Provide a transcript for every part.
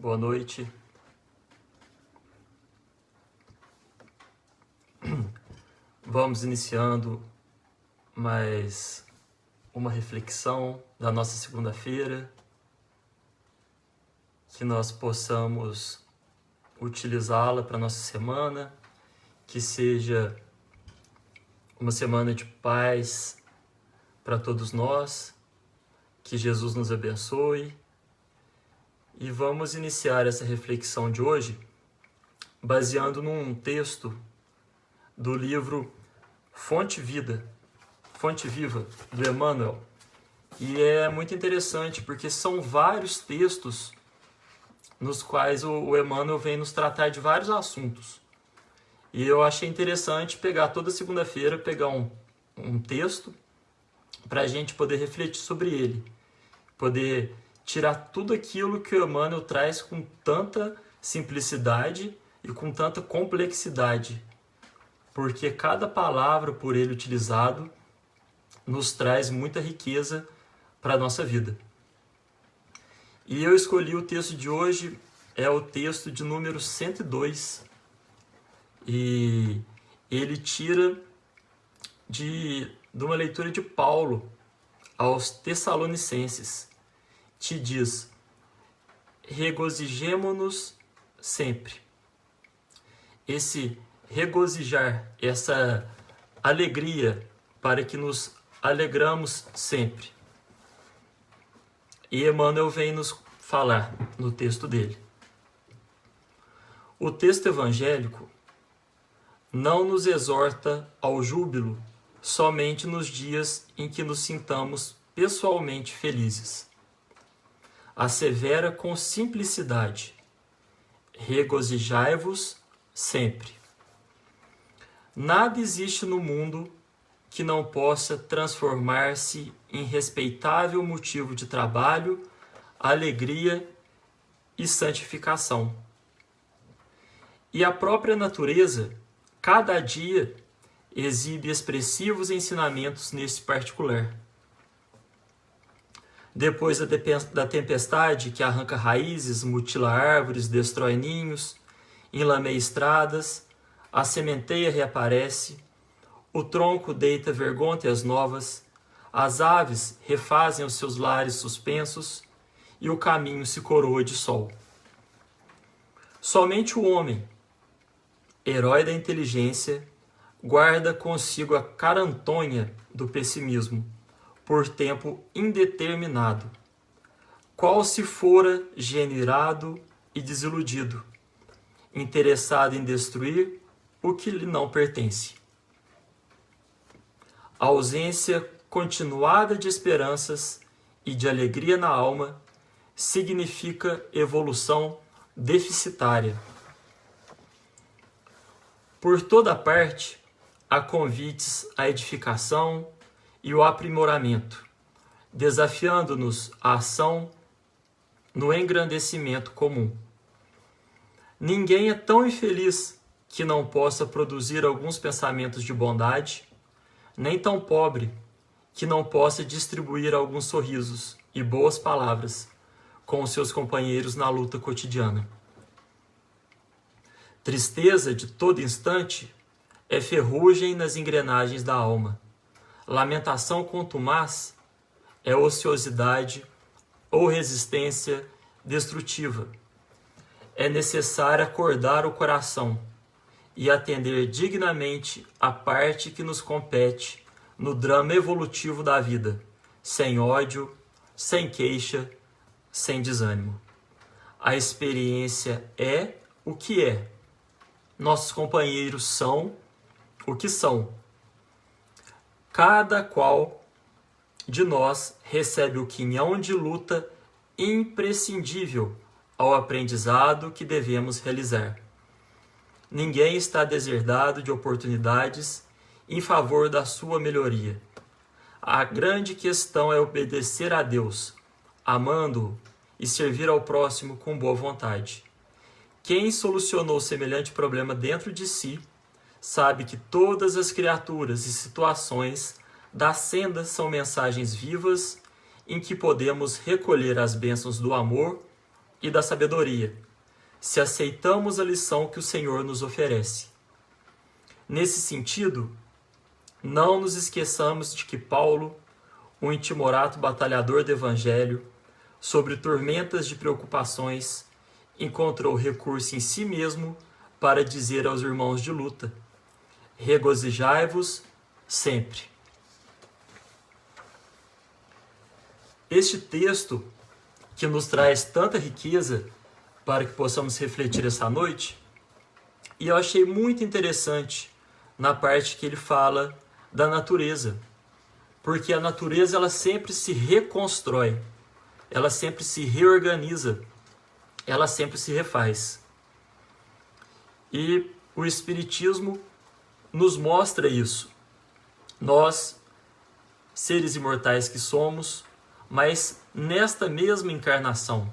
Boa noite. Vamos iniciando mais uma reflexão da nossa segunda-feira, que nós possamos utilizá-la para a nossa semana, que seja uma semana de paz para todos nós, que Jesus nos abençoe. E vamos iniciar essa reflexão de hoje baseando num texto do livro Fonte Viva, do Emmanuel. E é muito interessante porque são vários textos nos quais o Emmanuel vem nos tratar de vários assuntos. E eu achei interessante pegar toda segunda-feira, pegar um texto para a gente poder refletir sobre ele, poder tirar tudo aquilo que o Emmanuel traz com tanta simplicidade e com tanta complexidade, porque cada palavra por ele utilizado nos traz muita riqueza para a nossa vida. E eu escolhi o texto de hoje, é o texto de número 102, e ele tira de uma leitura de Paulo aos Tessalonicenses, que diz: regozijemo-nos sempre. Esse regozijar, essa alegria para que nos alegramos sempre. E Emmanuel vem nos falar no texto dele. O texto evangélico não nos exorta ao júbilo somente nos dias em que nos sintamos pessoalmente felizes. Assevera com simplicidade: regozijai-vos sempre. Nada existe no mundo que não possa transformar-se em respeitável motivo de trabalho, alegria e santificação. E a própria natureza, cada dia, exibe expressivos ensinamentos nesse particular. Depois da tempestade que arranca raízes, mutila árvores, destrói ninhos, enlameia estradas, a sementeia reaparece, o tronco deita vergônteas novas, as aves refazem os seus lares suspensos e o caminho se coroa de sol. Somente o homem, herói da inteligência, guarda consigo a carantonha do pessimismo, por tempo indeterminado, qual se fora generado e desiludido, interessado em destruir o que lhe não pertence. A ausência continuada de esperanças e de alegria na alma significa evolução deficitária. Por toda parte, há convites à edificação e o aprimoramento, desafiando-nos à ação no engrandecimento comum. Ninguém é tão infeliz que não possa produzir alguns pensamentos de bondade, nem tão pobre que não possa distribuir alguns sorrisos e boas palavras com os seus companheiros na luta cotidiana. Tristeza de todo instante é ferrugem nas engrenagens da alma. Lamentação contumaz é ociosidade ou resistência destrutiva. É necessário acordar o coração e atender dignamente a parte que nos compete no drama evolutivo da vida, sem ódio, sem queixa, sem desânimo. A experiência é o que é. Nossos companheiros são o que são. Cada qual de nós recebe o quinhão de luta imprescindível ao aprendizado que devemos realizar. Ninguém está deserdado de oportunidades em favor da sua melhoria. A grande questão é obedecer a Deus, amando-o e servir ao próximo com boa vontade. Quem solucionou semelhante problema dentro de si sabe que todas as criaturas e situações da senda são mensagens vivas em que podemos recolher as bênçãos do amor e da sabedoria, se aceitamos a lição que o Senhor nos oferece. Nesse sentido, não nos esqueçamos de que Paulo, um intimorato batalhador do Evangelho, sobre tormentas de preocupações, encontrou recurso em si mesmo para dizer aos irmãos de luta: regozijai-vos sempre. Este texto, que nos traz tanta riqueza para que possamos refletir essa noite, e eu achei muito interessante na parte que ele fala da natureza, porque a natureza ela sempre se reconstrói, ela sempre se reorganiza, ela sempre se refaz. E o Espiritismo nos mostra isso. Nós, seres imortais que somos, mas nesta mesma encarnação,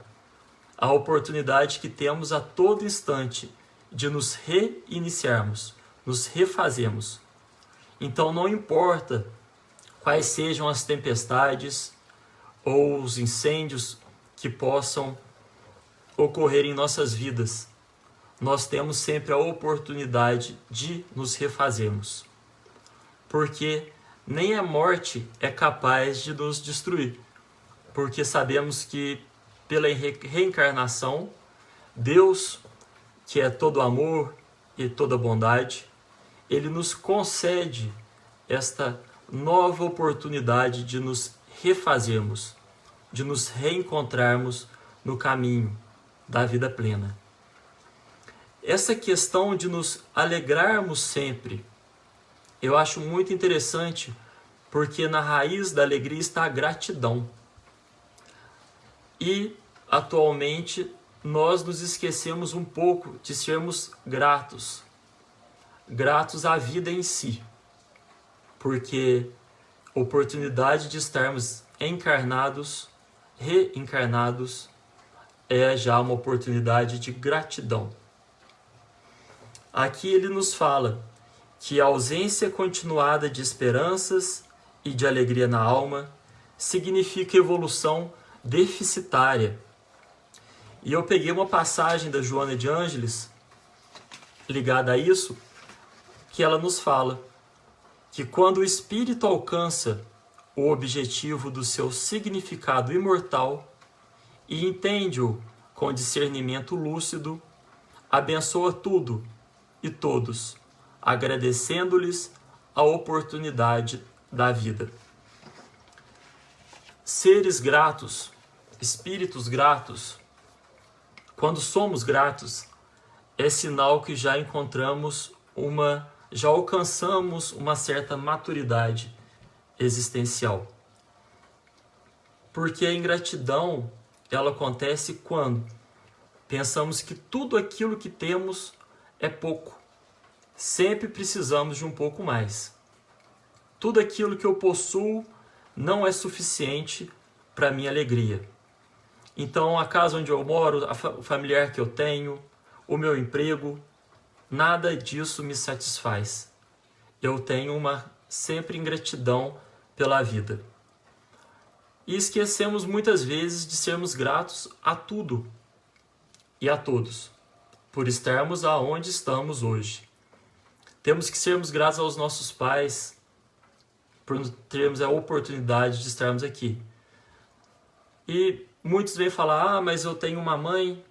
a oportunidade que temos a todo instante de nos reiniciarmos, nos refazemos. Então não importa quais sejam as tempestades ou os incêndios que possam ocorrer em nossas vidas, nós temos sempre a oportunidade de nos refazermos. Porque nem a morte é capaz de nos destruir. Porque sabemos que pela reencarnação, Deus, que é todo amor e toda bondade, Ele nos concede esta nova oportunidade de nos refazermos, de nos reencontrarmos no caminho da vida plena. Essa questão de nos alegrarmos sempre, eu acho muito interessante, porque na raiz da alegria está a gratidão. E, atualmente, nós nos esquecemos um pouco de sermos gratos. Gratos à vida em si. Porque a oportunidade de estarmos encarnados, reencarnados, é já uma oportunidade de gratidão. Aqui ele nos fala que a ausência continuada de esperanças e de alegria na alma significa evolução deficitária. E eu peguei uma passagem da Joana de Ângeles ligada a isso, que ela nos fala que quando o espírito alcança o objetivo do seu significado imortal e entende-o com discernimento lúcido, abençoa tudo e todos, agradecendo-lhes a oportunidade da vida. Seres gratos, espíritos gratos, quando somos gratos, é sinal que já alcançamos uma certa maturidade existencial. Porque a ingratidão, ela acontece quando pensamos que tudo aquilo que temos é pouco. Sempre precisamos de um pouco mais. Tudo aquilo que eu possuo não é suficiente para a minha alegria. Então, a casa onde eu moro, o familiar que eu tenho, o meu emprego, nada disso me satisfaz. Eu tenho uma sempre ingratidão pela vida. E esquecemos muitas vezes de sermos gratos a tudo e a todos, por estarmos aonde estamos hoje. Temos que sermos gratos aos nossos pais, por termos a oportunidade de estarmos aqui. E muitos vêm falar, mas eu tenho uma mãe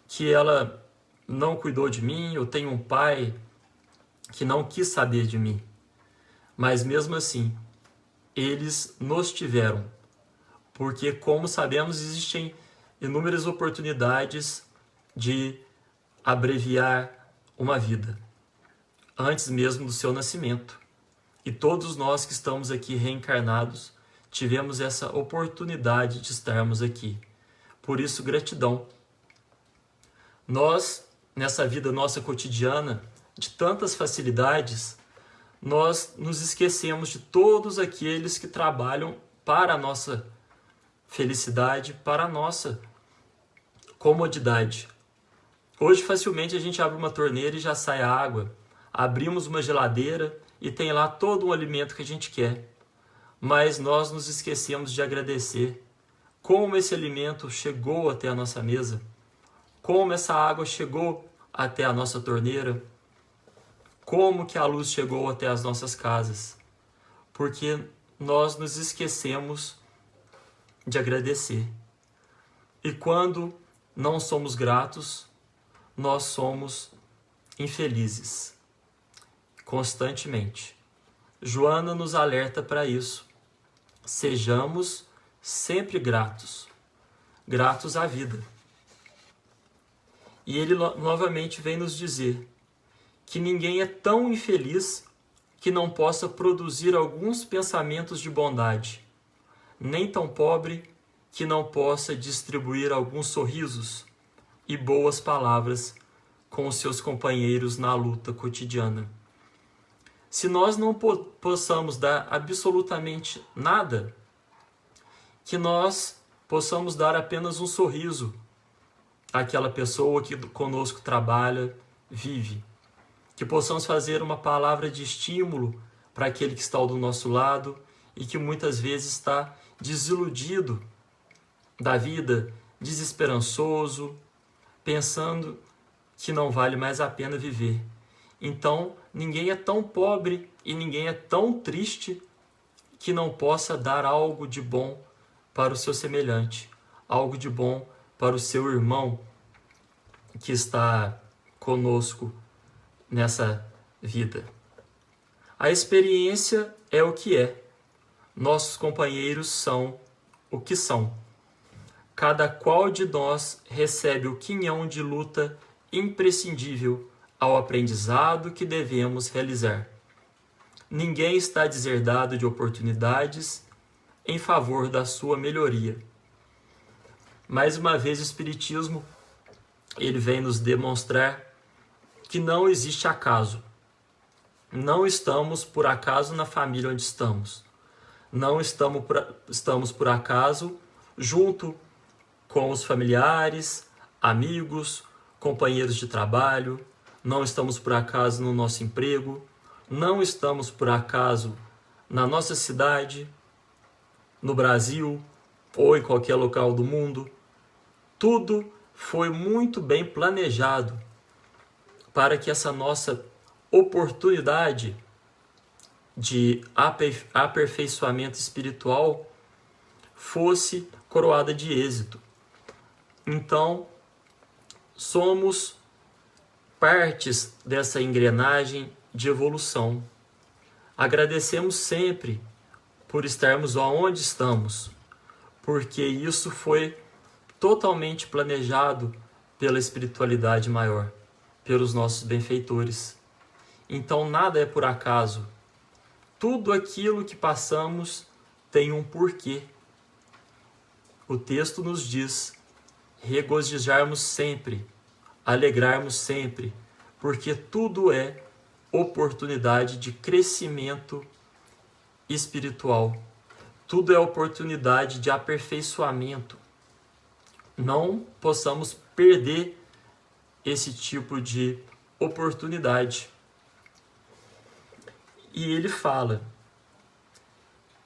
que ela não cuidou de mim, eu tenho um pai que não quis saber de mim. Mas mesmo assim, eles nos tiveram. Porque, como sabemos, existem inúmeras oportunidades de abreviar uma vida, antes mesmo do seu nascimento. E todos nós que estamos aqui reencarnados, tivemos essa oportunidade de estarmos aqui. Por isso, gratidão. Nós, nessa vida nossa cotidiana, de tantas facilidades, nós nos esquecemos de todos aqueles que trabalham para a nossa felicidade, para a nossa comodidade. Hoje, facilmente, a gente abre uma torneira e já sai a água. Abrimos uma geladeira e tem lá todo o alimento que a gente quer. Mas nós nos esquecemos de agradecer como esse alimento chegou até a nossa mesa, como essa água chegou até a nossa torneira, como que a luz chegou até as nossas casas, porque nós nos esquecemos de agradecer. E quando não somos gratos, nós somos infelizes, constantemente. Joana nos alerta para isso. Sejamos sempre gratos, gratos à vida. E ele novamente vem nos dizer que ninguém é tão infeliz que não possa produzir alguns pensamentos de bondade, nem tão pobre que não possa distribuir alguns sorrisos e boas palavras com os seus companheiros na luta cotidiana. Se nós não possamos dar absolutamente nada, que nós possamos dar apenas um sorriso àquela pessoa que conosco trabalha, vive. Que possamos fazer uma palavra de estímulo para aquele que está do nosso lado e que muitas vezes está desiludido da vida, desesperançoso, pensando que não vale mais a pena viver. Então, ninguém é tão pobre e ninguém é tão triste que não possa dar algo de bom para o seu semelhante, algo de bom para o seu irmão que está conosco nessa vida. A experiência é o que é. Nossos companheiros são o que são. Cada qual de nós recebe o quinhão de luta imprescindível ao aprendizado que devemos realizar. Ninguém está deserdado de oportunidades em favor da sua melhoria. Mais uma vez, o Espiritismo ele vem nos demonstrar que não existe acaso. Não estamos por acaso na família onde estamos. Não estamos por acaso junto com os familiares, amigos, companheiros de trabalho. Não estamos por acaso no nosso emprego. Não estamos por acaso na nossa cidade, no Brasil ou em qualquer local do mundo. Tudo foi muito bem planejado para que essa nossa oportunidade de aperfeiçoamento espiritual fosse coroada de êxito. Então, somos partes dessa engrenagem de evolução. Agradecemos sempre por estarmos onde estamos, porque isso foi totalmente planejado pela espiritualidade maior, pelos nossos benfeitores. Então nada é por acaso. Tudo aquilo que passamos tem um porquê. O texto nos diz: regozijarmos sempre, alegrarmos sempre, porque tudo é oportunidade de crescimento espiritual. Tudo é oportunidade de aperfeiçoamento. Não possamos perder esse tipo de oportunidade. E ele fala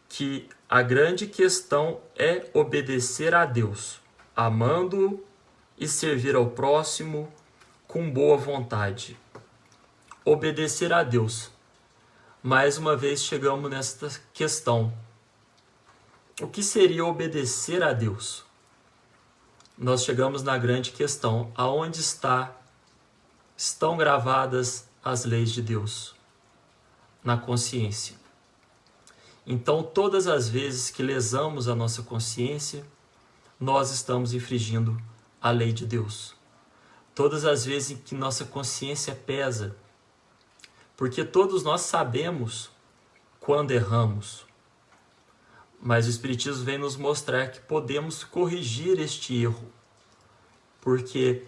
que a grande questão é obedecer a Deus, amando-o e servir ao próximo com boa vontade. Obedecer a Deus. Mais uma vez chegamos nesta questão. O que seria obedecer a Deus? Nós chegamos na grande questão: aonde estão gravadas as leis de Deus? Na consciência. Então, todas as vezes que lesamos a nossa consciência, nós estamos infringindo a lei de Deus. Todas as vezes em que nossa consciência pesa, porque todos nós sabemos quando erramos, mas o Espiritismo vem nos mostrar que podemos corrigir este erro, porque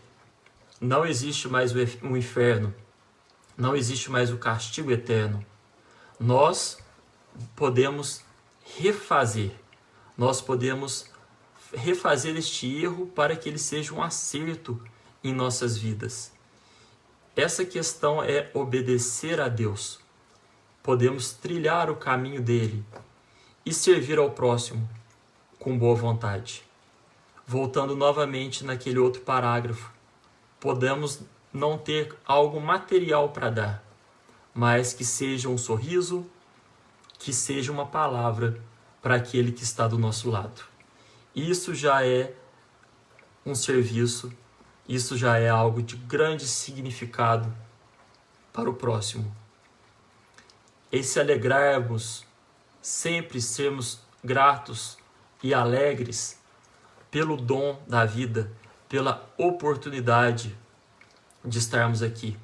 não existe mais o inferno, não existe mais o castigo eterno. Nós podemos refazer este erro para que ele seja um acerto em nossas vidas. Essa questão é obedecer a Deus. Podemos trilhar o caminho dele e servir ao próximo com boa vontade. voltando novamente naquele outro parágrafo, podemos não ter algo material para dar, mas que seja um sorriso, que seja uma palavra para aquele que está do nosso lado. Isso já é um serviço, isso já é algo de grande significado para o próximo. E se alegrarmos, sempre sermos gratos e alegres pelo dom da vida, pela oportunidade de estarmos aqui.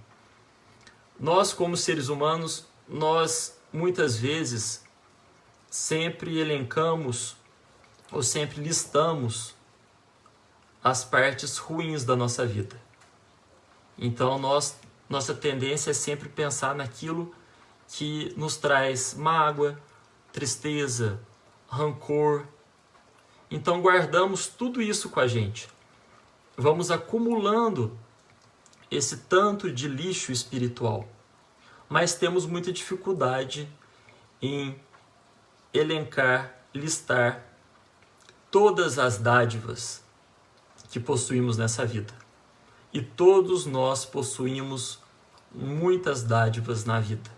Nós, como seres humanos, nós muitas vezes sempre elencamos ou sempre listamos as partes ruins da nossa vida. Então, nossa tendência é sempre pensar naquilo que nos traz mágoa, tristeza, rancor. Então, guardamos tudo isso com a gente. Vamos acumulando esse tanto de lixo espiritual. Mas temos muita dificuldade em elencar, listar todas as dádivas que possuímos nessa vida. E todos nós possuímos muitas dádivas na vida.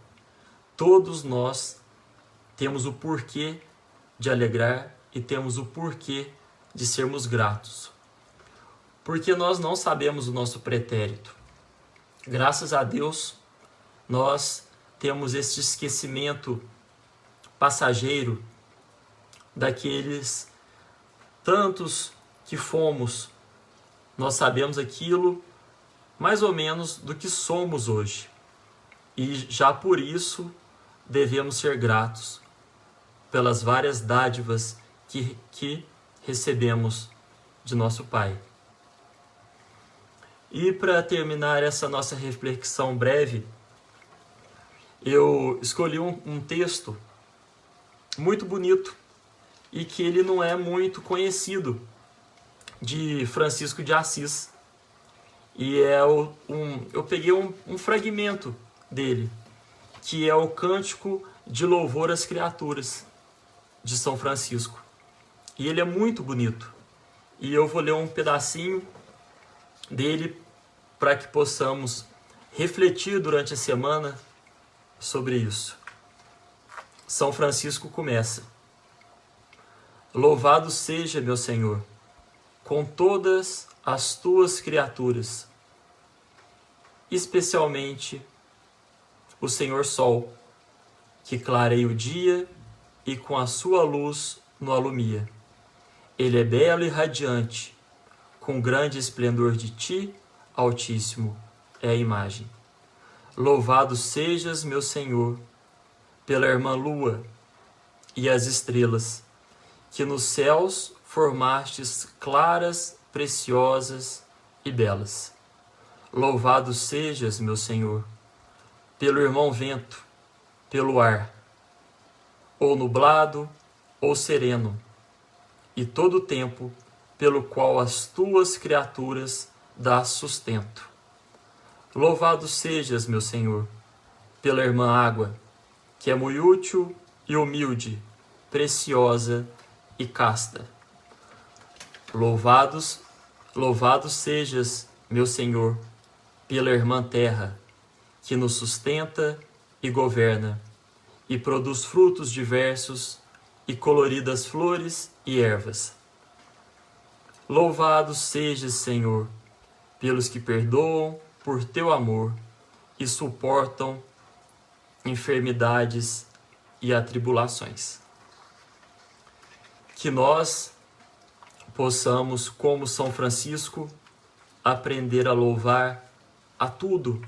Todos nós temos o porquê de alegrar e temos o porquê de sermos gratos. Porque nós não sabemos o nosso pretérito. Graças a Deus, nós temos este esquecimento passageiro daqueles tantos que fomos. Nós sabemos aquilo mais ou menos do que somos hoje. E já por isso devemos ser gratos pelas várias dádivas que recebemos de nosso Pai. E para terminar essa nossa reflexão breve, eu escolhi um texto muito bonito e que ele não é muito conhecido, de Francisco de Assis. E eu peguei um fragmento dele, que é o Cântico de Louvor às Criaturas, de São Francisco. E ele é muito bonito. E eu vou ler um pedacinho dele para que possamos refletir durante a semana sobre isso. São Francisco começa: Louvado seja, meu Senhor, com todas as tuas criaturas, especialmente o Senhor Sol, que clareia o dia e com a sua luz no alumia. Ele é belo e radiante, com grande esplendor de ti, Altíssimo, é a imagem. Louvado sejas, meu Senhor, pela irmã Lua e as estrelas, que nos céus formastes claras, preciosas e belas. Louvado sejas, meu Senhor, pelo irmão vento, pelo ar, ou nublado ou sereno, e todo o tempo pelo qual as tuas criaturas dás sustento. Louvado sejas, meu Senhor, pela irmã água, que é muito útil e humilde, preciosa e casta. Louvado sejas, meu Senhor, pela irmã terra, que nos sustenta e governa, e produz frutos diversos e coloridas flores e ervas. Louvado sejas, Senhor, pelos que perdoam por teu amor e suportam enfermidades e atribulações. Que nós possamos, como São Francisco, aprender a louvar a tudo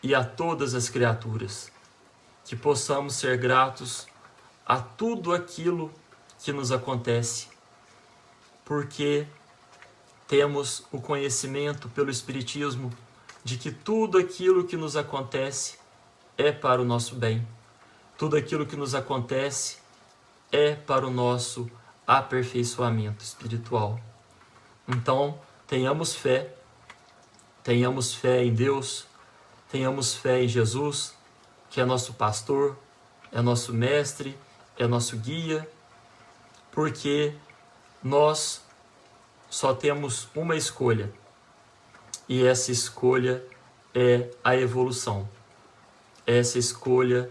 e a todas as criaturas. Que possamos ser gratos a tudo aquilo que nos acontece, porque temos o conhecimento pelo Espiritismo de que tudo aquilo que nos acontece é para o nosso bem. Tudo aquilo que nos acontece é para o nosso aperfeiçoamento espiritual. Então, tenhamos fé em Deus, tenhamos fé em Jesus, que é nosso pastor, é nosso mestre, é nosso guia, porque nós só temos uma escolha, e essa escolha é a evolução. Essa escolha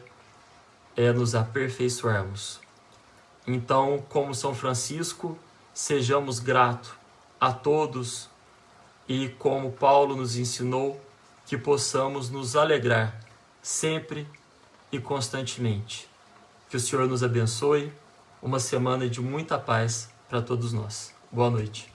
é nos aperfeiçoarmos. Então, como São Francisco, sejamos gratos a todos e, como Paulo nos ensinou, que possamos nos alegrar sempre e constantemente. Que o Senhor nos abençoe. Uma semana de muita paz para todos nós. Boa noite.